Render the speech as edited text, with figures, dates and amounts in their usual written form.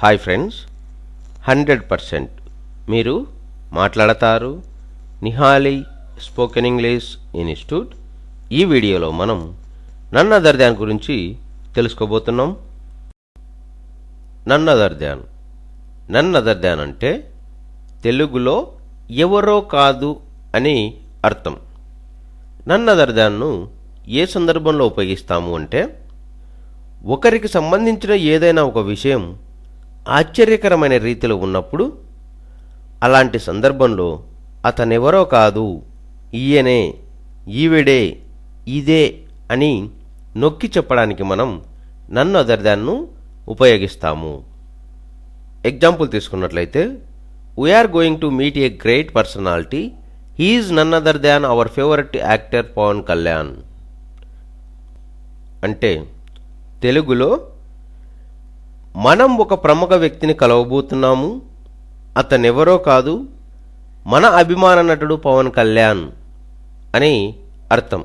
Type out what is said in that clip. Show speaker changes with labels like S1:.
S1: Hi friends, 100% మీరు మాట్లాడతారు. Nihali spoken English institute. ఈ వీడియోలో మనం నన్ అదర్ దాన్ గురించి తెలుసుకోబోతున్నాం. నన్ అదర్ దాన్ అంటే తెలుగులో ఎవరో కాదు అని అర్థం. నన్ అదర్ దాన్ను ఏ సందర్భంలో ఉపయోగిస్తాము అంటే, ఒకరికి సంబంధించిన ఏదైనా ఒక విషయం ఆశ్చర్యకరమైన రీతిలో ఉన్నప్పుడు, అలాంటి సందర్భంలో అతనెవరో కాదు, ఈయనే, ఈవిడే, ఇదే అని నొక్కి చెప్పడానికి మనం నన్ అదర్ దాన్ను ఉపయోగిస్తాము. ఎగ్జాంపుల్ తీసుకున్నట్లయితే, we are going to meet a great personality. He is none other than our favourite actor Pawan Kalyan. అంటే తెలుగులో మనం ఒక ప్రముఖ వ్యక్తిని కలవబోతున్నాము, అతనెవరో కాదు, మన అభిమాన నటుడు పవన్ కళ్యాణ్ అని అర్థం.